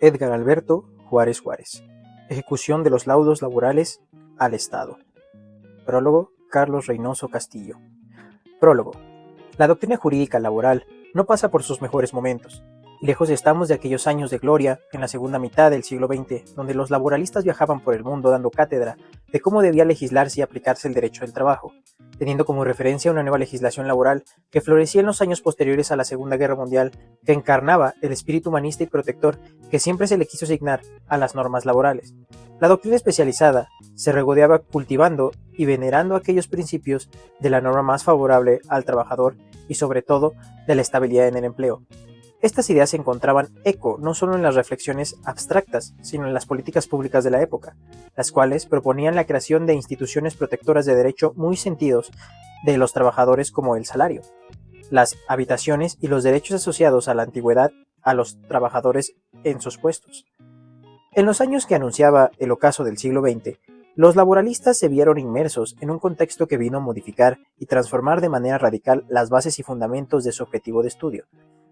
Edgar Alberto Juárez Juárez. Ejecución de los laudos laborales al Estado. Prólogo, Carlos Reynoso Castillo. Prólogo. La doctrina jurídica laboral no pasa por sus mejores momentos, y lejos estamos de aquellos años de gloria en la segunda mitad del siglo XX, donde los laboralistas viajaban por el mundo dando cátedra de cómo debía legislarse y aplicarse el derecho del trabajo, teniendo como referencia una nueva legislación laboral que florecía en los años posteriores a la Segunda Guerra Mundial, que encarnaba el espíritu humanista y protector que siempre se le quiso asignar a las normas laborales. La doctrina especializada se regodeaba cultivando y venerando aquellos principios de la norma más favorable al trabajador y sobre todo de la estabilidad en el empleo. Estas ideas encontraban eco no solo en las reflexiones abstractas, sino en las políticas públicas de la época, las cuales proponían la creación de instituciones protectoras de derecho muy sentidos de los trabajadores como el salario, las habitaciones y los derechos asociados a la antigüedad a los trabajadores en sus puestos. En los años que anunciaba el ocaso del siglo XX, los laboralistas se vieron inmersos en un contexto que vino a modificar y transformar de manera radical las bases y fundamentos de su objetivo de estudio.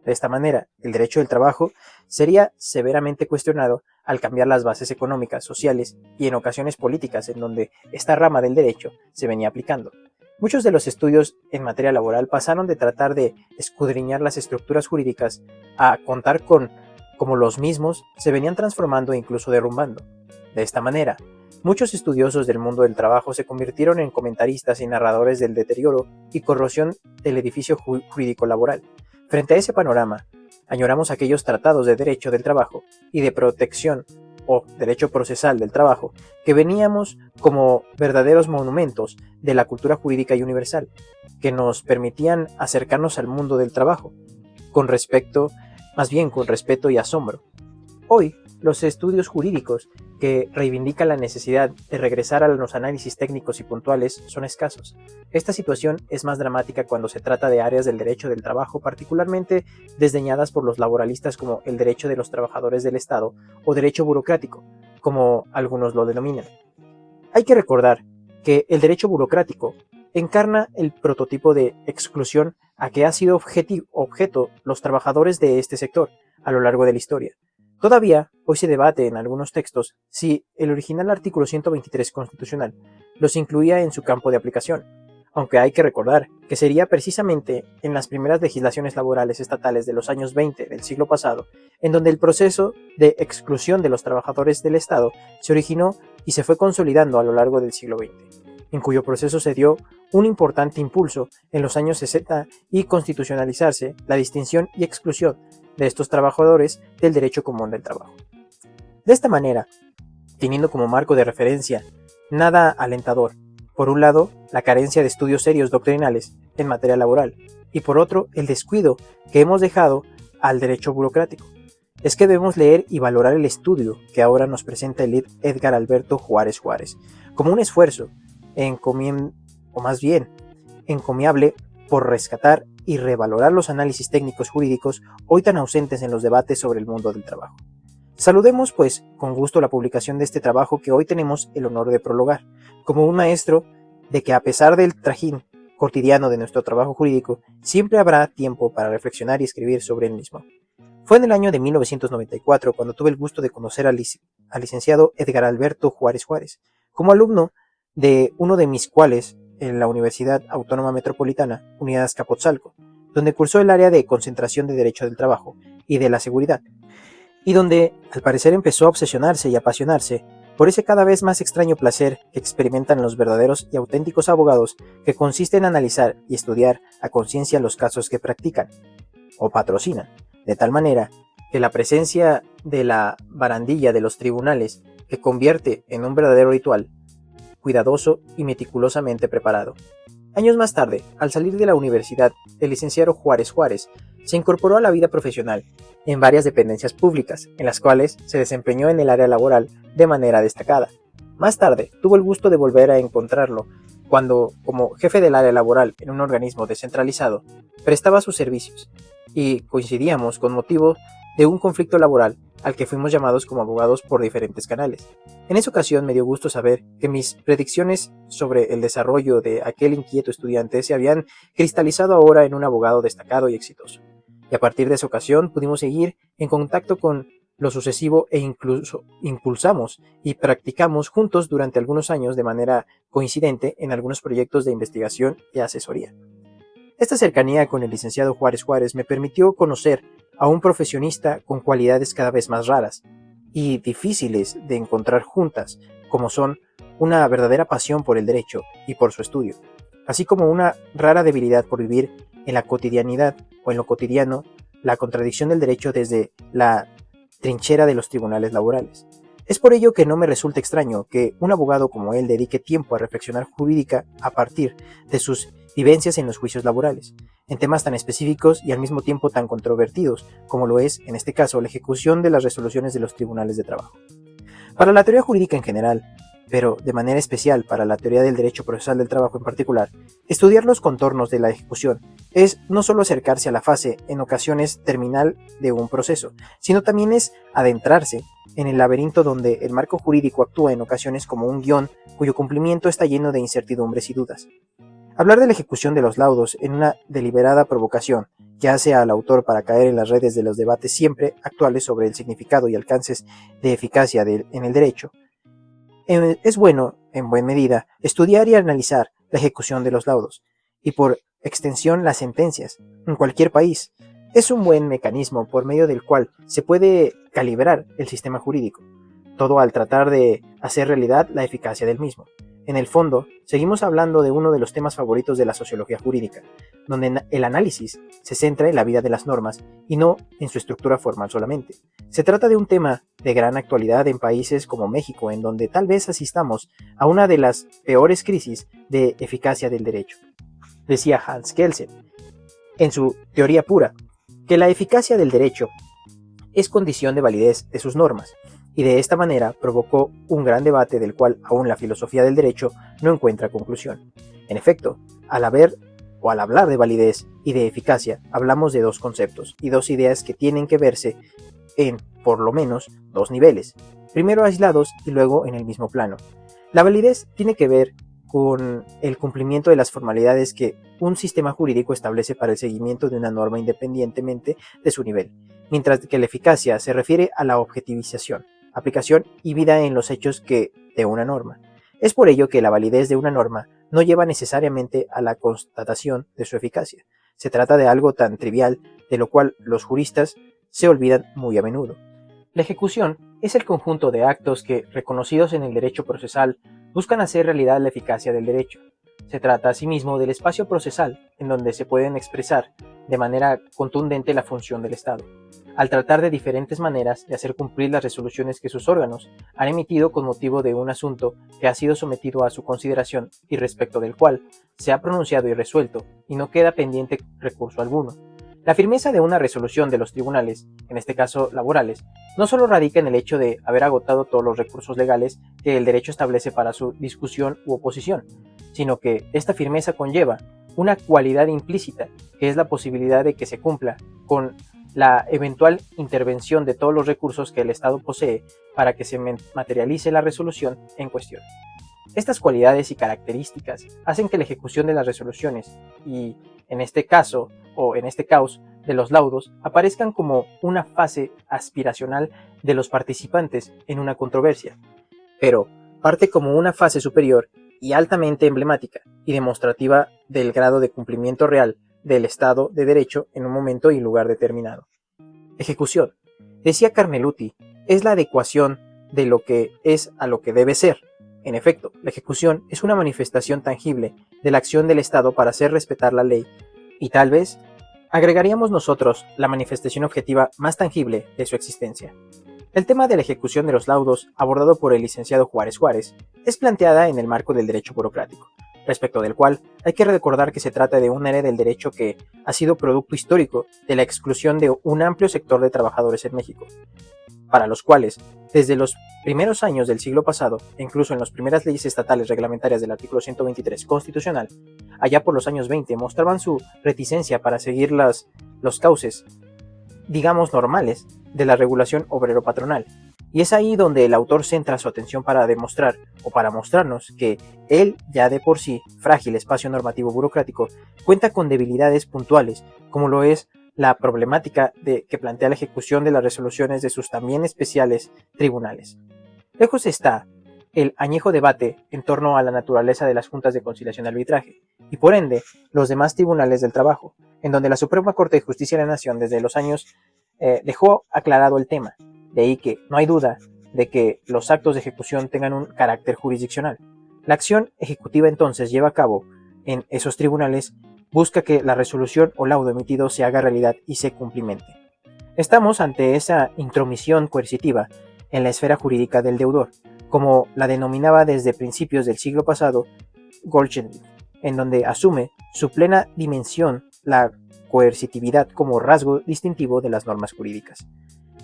De esta manera, el derecho del trabajo sería severamente cuestionado al cambiar las bases económicas, sociales y en ocasiones políticas en donde esta rama del derecho se venía aplicando. Muchos de los estudios en materia laboral pasaron de tratar de escudriñar las estructuras jurídicas a contar con cómo los mismos se venían transformando e incluso derrumbando. De esta manera, muchos estudiosos del mundo del trabajo se convirtieron en comentaristas y narradores del deterioro y corrosión del edificio jurídico laboral. Frente a ese panorama, añoramos aquellos tratados de derecho del trabajo y de protección o derecho procesal del trabajo que veníamos como verdaderos monumentos de la cultura jurídica y universal, que nos permitían acercarnos al mundo del trabajo, con respeto y asombro. Hoy, los estudios jurídicos que reivindican la necesidad de regresar a los análisis técnicos y puntuales son escasos. Esta situación es más dramática cuando se trata de áreas del derecho del trabajo particularmente desdeñadas por los laboralistas como el derecho de los trabajadores del Estado o derecho burocrático, como algunos lo denominan. Hay que recordar que el derecho burocrático encarna el prototipo de exclusión a que ha sido objeto los trabajadores de este sector a lo largo de la historia. Todavía, hoy se debate en algunos textos si el original artículo 123 constitucional los incluía en su campo de aplicación, aunque hay que recordar que sería precisamente en las primeras legislaciones laborales estatales de los años 20 del siglo pasado, en donde el proceso de exclusión de los trabajadores del Estado se originó y se fue consolidando a lo largo del siglo XX, en cuyo proceso se dio un importante impulso en los años 60 y constitucionalizarse la distinción y exclusión de estos trabajadores del derecho común del trabajo. De esta manera, teniendo como marco de referencia nada alentador, por un lado, la carencia de estudios serios doctrinales en materia laboral, y por otro, el descuido que hemos dejado al derecho burocrático, es que debemos leer y valorar el estudio que ahora nos presenta el Edgar Alberto Juárez Juárez, como un esfuerzo encomiable por rescatar y revalorar los análisis técnicos jurídicos hoy tan ausentes en los debates sobre el mundo del trabajo. Saludemos, pues, con gusto la publicación de este trabajo que hoy tenemos el honor de prologar, como un maestro de que a pesar del trajín cotidiano de nuestro trabajo jurídico, siempre habrá tiempo para reflexionar y escribir sobre él mismo. Fue en el año de 1994 cuando tuve el gusto de conocer al licenciado Edgar Alberto Juárez Juárez, como alumno de uno de mis cuales en la Universidad Autónoma Metropolitana, Unidad Azcapotzalco, donde cursó el área de concentración de Derecho del Trabajo y de la Seguridad, y donde al parecer empezó a obsesionarse y apasionarse por ese cada vez más extraño placer que experimentan los verdaderos y auténticos abogados, que consiste en analizar y estudiar a conciencia los casos que practican o patrocinan, de tal manera que la presencia de la barandilla de los tribunales que convierte en un verdadero ritual cuidadoso y meticulosamente preparado. Años más tarde, al salir de la universidad, el licenciado Juárez Juárez se incorporó a la vida profesional en varias dependencias públicas, en las cuales se desempeñó en el área laboral de manera destacada. Más tarde, tuvo el gusto de volver a encontrarlo cuando, como jefe del área laboral en un organismo descentralizado, prestaba sus servicios, y coincidíamos con motivo de un conflicto laboral al que fuimos llamados como abogados por diferentes canales. En esa ocasión me dio gusto saber que mis predicciones sobre el desarrollo de aquel inquieto estudiante se habían cristalizado ahora en un abogado destacado y exitoso. Y a partir de esa ocasión pudimos seguir en contacto con lo sucesivo e incluso impulsamos y practicamos juntos durante algunos años de manera coincidente en algunos proyectos de investigación y asesoría. Esta cercanía con el licenciado Juárez Juárez me permitió conocer a un profesionista con cualidades cada vez más raras y difíciles de encontrar juntas, como son una verdadera pasión por el derecho y por su estudio, así como una rara debilidad por vivir en la cotidianidad o en lo cotidiano la contradicción del derecho desde la trinchera de los tribunales laborales. Es por ello que no me resulta extraño que un abogado como él dedique tiempo a reflexionar jurídica a partir de sus vivencias en los juicios laborales, en temas tan específicos y al mismo tiempo tan controvertidos como lo es, en este caso, la ejecución de las resoluciones de los tribunales de trabajo. Para la teoría jurídica en general, pero de manera especial para la teoría del derecho procesal del trabajo en particular, estudiar los contornos de la ejecución es no solo acercarse a la fase, en ocasiones terminal, de un proceso, sino también es adentrarse en el laberinto donde el marco jurídico actúa en ocasiones como un guión cuyo cumplimiento está lleno de incertidumbres y dudas. Hablar de la ejecución de los laudos en una deliberada provocación que hace al autor para caer en las redes de los debates siempre actuales sobre el significado y alcances de eficacia en el derecho, es bueno, en buena medida, estudiar y analizar la ejecución de los laudos, y por extensión las sentencias, en cualquier país. Es un buen mecanismo por medio del cual se puede calibrar el sistema jurídico, todo al tratar de hacer realidad la eficacia del mismo. En el fondo, seguimos hablando de uno de los temas favoritos de la sociología jurídica, donde el análisis se centra en la vida de las normas y no en su estructura formal solamente. Se trata de un tema de gran actualidad en países como México, en donde tal vez asistamos a una de las peores crisis de eficacia del derecho. Decía Hans Kelsen, en su Teoría Pura, que la eficacia del derecho es condición de validez de sus normas, y de esta manera provocó un gran debate del cual aún la filosofía del derecho no encuentra conclusión. En efecto, al hablar de validez y de eficacia, hablamos de dos conceptos y dos ideas que tienen que verse en, por lo menos, dos niveles, primero aislados y luego en el mismo plano. La validez tiene que ver con el cumplimiento de las formalidades que un sistema jurídico establece para el seguimiento de una norma independientemente de su nivel, mientras que la eficacia se refiere a la objetivización, aplicación y vida en los hechos de una norma. Es por ello que la validez de una norma no lleva necesariamente a la constatación de su eficacia. Se trata de algo tan trivial de lo cual los juristas se olvidan muy a menudo. La ejecución es el conjunto de actos que, reconocidos en el derecho procesal, buscan hacer realidad la eficacia del derecho. Se trata asimismo del espacio procesal en donde se pueden expresar de manera contundente la función del Estado, al tratar de diferentes maneras de hacer cumplir las resoluciones que sus órganos han emitido con motivo de un asunto que ha sido sometido a su consideración y respecto del cual se ha pronunciado y resuelto y no queda pendiente recurso alguno. La firmeza de una resolución de los tribunales, en este caso laborales, no solo radica en el hecho de haber agotado todos los recursos legales que el derecho establece para su discusión u oposición, sino que esta firmeza conlleva una cualidad implícita, que es la posibilidad de que se cumpla con la eventual intervención de todos los recursos que el Estado posee para que se materialice la resolución en cuestión. Estas cualidades y características hacen que la ejecución de las resoluciones y, en este caso, o en este caos, de los laudos, aparezcan como una fase aspiracional de los participantes en una controversia, pero parte como una fase superior y altamente emblemática y demostrativa del grado de cumplimiento real del Estado de Derecho en un momento y lugar determinado. Ejecución, decía Carneluti, es la adecuación de lo que es a lo que debe ser. En efecto, la ejecución es una manifestación tangible de la acción del Estado para hacer respetar la ley, y tal vez agregaríamos nosotros la manifestación objetiva más tangible de su existencia. El tema de la ejecución de los laudos, abordado por el licenciado Juárez Juárez, es planteada en el marco del derecho burocrático, respecto del cual hay que recordar que se trata de un área del derecho que ha sido producto histórico de la exclusión de un amplio sector de trabajadores en México, para los cuales, desde los primeros años del siglo pasado, e incluso en las primeras leyes estatales reglamentarias del artículo 123 constitucional, allá por los años 20, mostraban su reticencia para seguir los cauces, digamos normales, de la regulación obrero-patronal. Y es ahí donde el autor centra su atención para demostrar, o para mostrarnos, que el ya de por sí frágil espacio normativo burocrático cuenta con debilidades puntuales, como lo es la problemática que plantea la ejecución de las resoluciones de sus también especiales tribunales. Lejos está el añejo debate en torno a la naturaleza de las juntas de conciliación y arbitraje, y por ende los demás tribunales del trabajo, en donde la Suprema Corte de Justicia de la Nación desde los años dejó aclarado el tema. De ahí que no hay duda de que los actos de ejecución tengan un carácter jurisdiccional. La acción ejecutiva entonces lleva a cabo en esos tribunales, busca que la resolución o laudo emitido se haga realidad y se cumplimente. Estamos ante esa intromisión coercitiva en la esfera jurídica del deudor, como la denominaba desde principios del siglo pasado Goldschmidt, en donde asume su plena dimensión la coercitividad como rasgo distintivo de las normas jurídicas.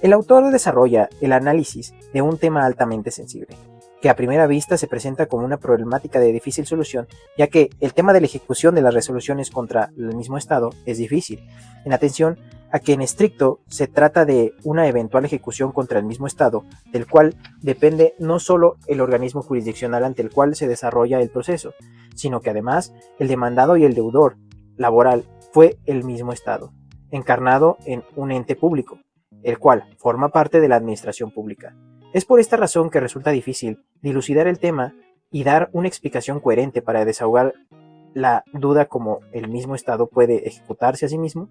El autor desarrolla el análisis de un tema altamente sensible, que a primera vista se presenta como una problemática de difícil solución, ya que el tema de la ejecución de las resoluciones contra el mismo Estado es difícil, en atención a que en estricto se trata de una eventual ejecución contra el mismo Estado, del cual depende no solo el organismo jurisdiccional ante el cual se desarrolla el proceso, sino que además el demandado y el deudor laboral fue el mismo Estado, encarnado en un ente público, el cual forma parte de la administración pública. Es por esta razón que resulta difícil dilucidar el tema y dar una explicación coherente para desahogar la duda cómo el mismo Estado puede ejecutarse a sí mismo.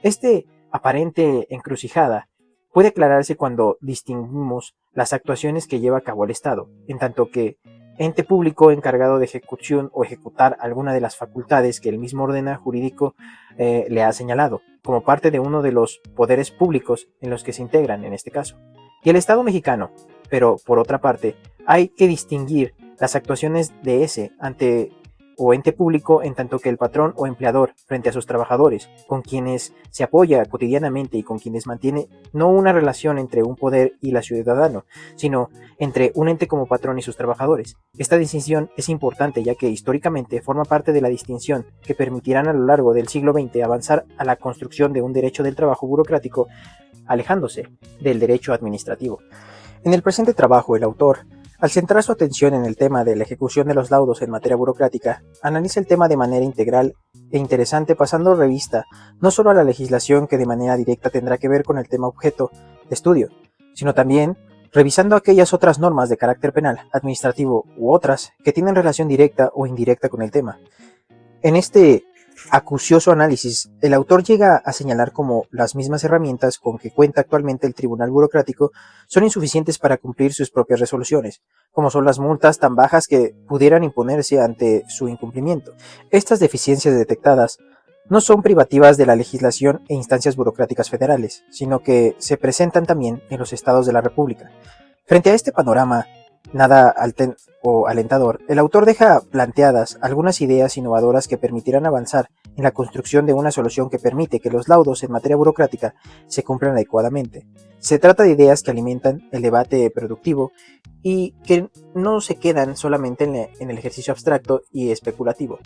Este aparente encrucijada puede aclararse cuando distinguimos las actuaciones que lleva a cabo el Estado, en tanto que ente público encargado de ejecución o ejecutar alguna de las facultades que el mismo orden jurídico le ha señalado, como parte de uno de los poderes públicos en los que se integran en este caso. Y el Estado mexicano, pero por otra parte, hay que distinguir las actuaciones de ese ente público en tanto que el patrón o empleador frente a sus trabajadores, con quienes se apoya cotidianamente y con quienes mantiene no una relación entre un poder y la ciudadano, sino entre un ente como patrón y sus trabajadores. Esta distinción es importante ya que históricamente forma parte de la distinción que permitirán a lo largo del siglo XX avanzar a la construcción de un derecho del trabajo burocrático, alejándose del derecho administrativo. En el presente trabajo, el autor, al centrar su atención en el tema de la ejecución de los laudos en materia burocrática, analiza el tema de manera integral e interesante, pasando revista no solo a la legislación que de manera directa tendrá que ver con el tema objeto de estudio, sino también revisando aquellas otras normas de carácter penal, administrativo u otras que tienen relación directa o indirecta con el tema. En este acucioso análisis, el autor llega a señalar cómo las mismas herramientas con que cuenta actualmente el tribunal burocrático son insuficientes para cumplir sus propias resoluciones, como son las multas tan bajas que pudieran imponerse ante su incumplimiento. Estas deficiencias detectadas no son privativas de la legislación e instancias burocráticas federales, sino que se presentan también en los estados de la República. Frente a este panorama nada alentador, el autor deja planteadas algunas ideas innovadoras que permitirán avanzar en la construcción de una solución que permite que los laudos en materia burocrática se cumplan adecuadamente. Se trata de ideas que alimentan el debate productivo y que no se quedan solamente en el ejercicio abstracto y especulativo.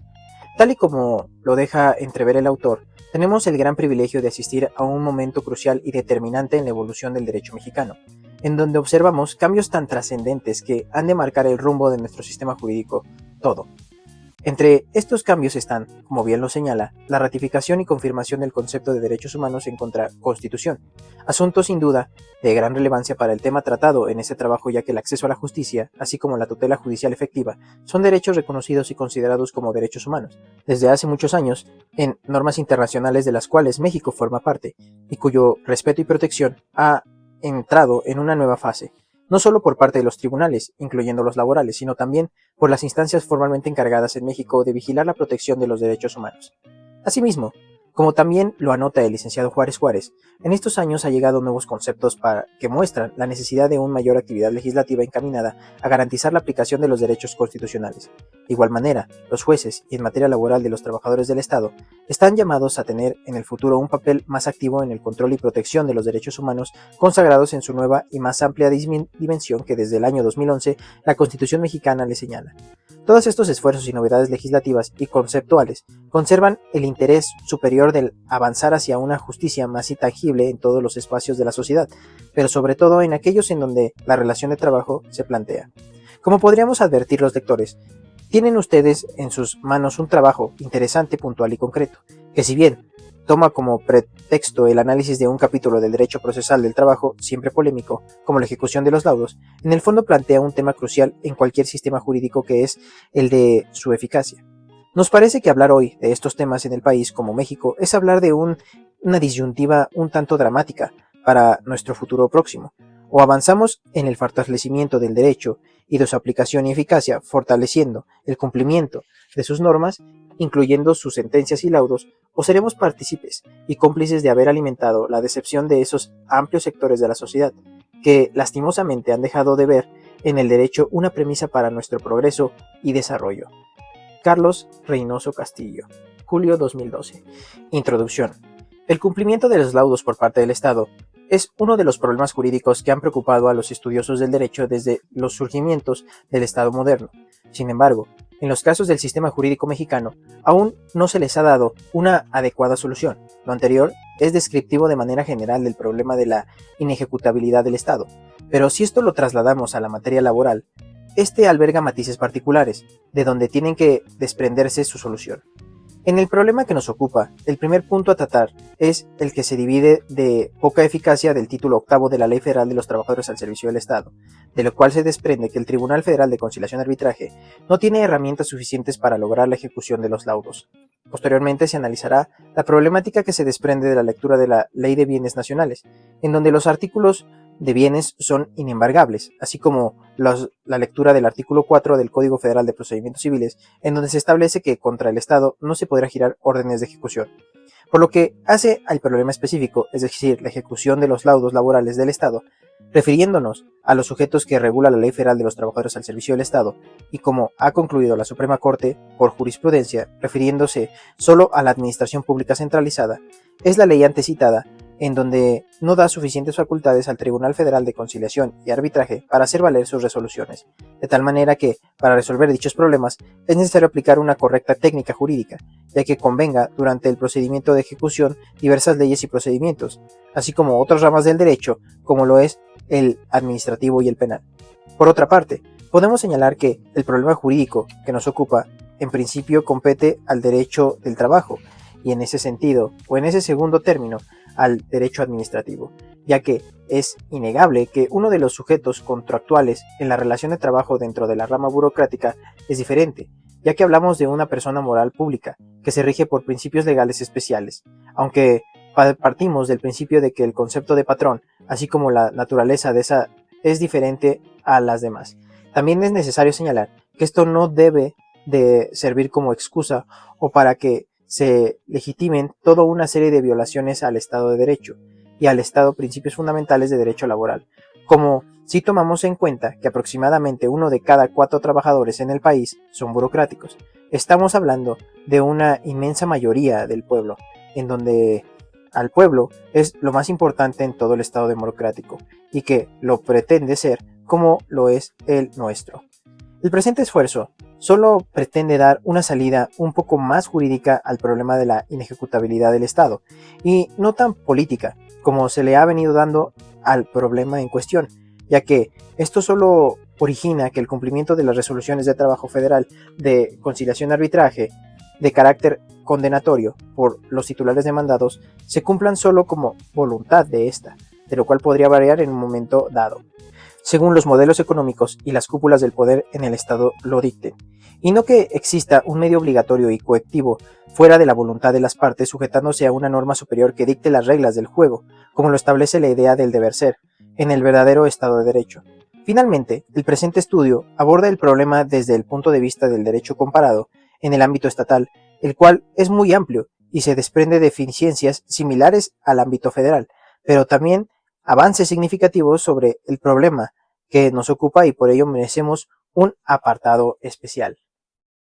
Tal y como lo deja entrever el autor, tenemos el gran privilegio de asistir a un momento crucial y determinante en la evolución del derecho mexicano, en donde observamos cambios tan trascendentes que han de marcar el rumbo de nuestro sistema jurídico todo. Entre estos cambios están, como bien lo señala, la ratificación y confirmación del concepto de derechos humanos en contraconstitución, asunto sin duda de gran relevancia para el tema tratado en este trabajo, ya que el acceso a la justicia, así como la tutela judicial efectiva, son derechos reconocidos y considerados como derechos humanos desde hace muchos años en normas internacionales de las cuales México forma parte y cuyo respeto y protección ha entrado en una nueva fase, no solo por parte de los tribunales, incluyendo los laborales, sino también por las instancias formalmente encargadas en México de vigilar la protección de los derechos humanos. Asimismo, como también lo anota el licenciado Juárez Juárez, en estos años ha llegado nuevos conceptos que muestran la necesidad de una mayor actividad legislativa encaminada a garantizar la aplicación de los derechos constitucionales. De igual manera, los jueces y en materia laboral de los trabajadores del Estado están llamados a tener en el futuro un papel más activo en el control y protección de los derechos humanos consagrados en su nueva y más amplia dimensión que desde el año 2011 la Constitución mexicana le señala. Todos estos esfuerzos y novedades legislativas y conceptuales conservan el interés superior del avanzar hacia una justicia más intangible en todos los espacios de la sociedad, pero sobre todo en aquellos en donde la relación de trabajo se plantea. Como podríamos advertir los lectores, tienen ustedes en sus manos un trabajo interesante, puntual y concreto, que si bien toma como pretexto el análisis de un capítulo del derecho procesal del trabajo, siempre polémico, como la ejecución de los laudos, en el fondo plantea un tema crucial en cualquier sistema jurídico, que es el de su eficacia. Nos parece que hablar hoy de estos temas en el país como México es hablar de una disyuntiva un tanto dramática para nuestro futuro próximo. O avanzamos en el fortalecimiento del derecho y de su aplicación y eficacia, fortaleciendo el cumplimiento de sus normas, incluyendo sus sentencias y laudos, o seremos partícipes y cómplices de haber alimentado la decepción de esos amplios sectores de la sociedad, que lastimosamente han dejado de ver en el derecho una premisa para nuestro progreso y desarrollo. Carlos Reynoso Castillo, julio 2012. Introducción. El cumplimiento de los laudos por parte del Estado es uno de los problemas jurídicos que han preocupado a los estudiosos del derecho desde los surgimientos del Estado moderno. Sin embargo, en los casos del sistema jurídico mexicano, aún no se les ha dado una adecuada solución. Lo anterior es descriptivo de manera general del problema de la inejecutabilidad del Estado, pero si esto lo trasladamos a la materia laboral, este alberga matices particulares, de donde tienen que desprenderse su solución. En el problema que nos ocupa, el primer punto a tratar es el que se divide de poca eficacia del título octavo de la Ley Federal de los Trabajadores al Servicio del Estado, de lo cual se desprende que el Tribunal Federal de Conciliación y Arbitraje no tiene herramientas suficientes para lograr la ejecución de los laudos. Posteriormente se analizará la problemática que se desprende de la lectura de la Ley de Bienes Nacionales, en donde los artículos de bienes son inembargables, así como la lectura del artículo 4 del Código Federal de Procedimientos Civiles, en donde se establece que contra el Estado no se podrá girar órdenes de ejecución. Por lo que hace al problema específico, es decir, la ejecución de los laudos laborales del Estado, refiriéndonos a los sujetos que regula la Ley Federal de los Trabajadores al Servicio del Estado, y como ha concluido la Suprema Corte por jurisprudencia, refiriéndose solo a la administración pública centralizada, es la ley antecitada, en donde no da suficientes facultades al Tribunal Federal de Conciliación y Arbitraje para hacer valer sus resoluciones, de tal manera que, para resolver dichos problemas, es necesario aplicar una correcta técnica jurídica, ya que convenga durante el procedimiento de ejecución diversas leyes y procedimientos, así como otras ramas del derecho, como lo es el administrativo y el penal. Por otra parte, podemos señalar que el problema jurídico que nos ocupa, en principio compete al derecho del trabajo, y en ese sentido, o en ese segundo término, al derecho administrativo, ya que es innegable que uno de los sujetos contractuales en la relación de trabajo dentro de la rama burocrática es diferente, ya que hablamos de una persona moral pública que se rige por principios legales especiales, aunque partimos del principio de que el concepto de patrón, así como la naturaleza de esa, es diferente a las demás. También es necesario señalar que esto no debe de servir como excusa o para que se legitimen toda una serie de violaciones al Estado de Derecho y al Estado principios fundamentales de derecho laboral, como si tomamos en cuenta que aproximadamente 1 de cada 4 trabajadores en el país son burocráticos. Estamos hablando de una inmensa mayoría del pueblo, en donde al pueblo es lo más importante en todo el Estado democrático y que lo pretende ser como lo es el nuestro. El presente esfuerzo solo pretende dar una salida un poco más jurídica al problema de la inejecutabilidad del Estado, y no tan política como se le ha venido dando al problema en cuestión, ya que esto solo origina que el cumplimiento de las resoluciones de trabajo federal de conciliación y arbitraje de carácter condenatorio por los titulares demandados se cumplan solo como voluntad de esta, de lo cual podría variar en un momento dado, según los modelos económicos y las cúpulas del poder en el Estado lo dicten, y no que exista un medio obligatorio y coactivo fuera de la voluntad de las partes sujetándose a una norma superior que dicte las reglas del juego, como lo establece la idea del deber ser, en el verdadero Estado de Derecho. Finalmente, el presente estudio aborda el problema desde el punto de vista del derecho comparado en el ámbito estatal, el cual es muy amplio y se desprende de deficiencias similares al ámbito federal, pero también avances significativos sobre el problema que nos ocupa y por ello merecemos un apartado especial.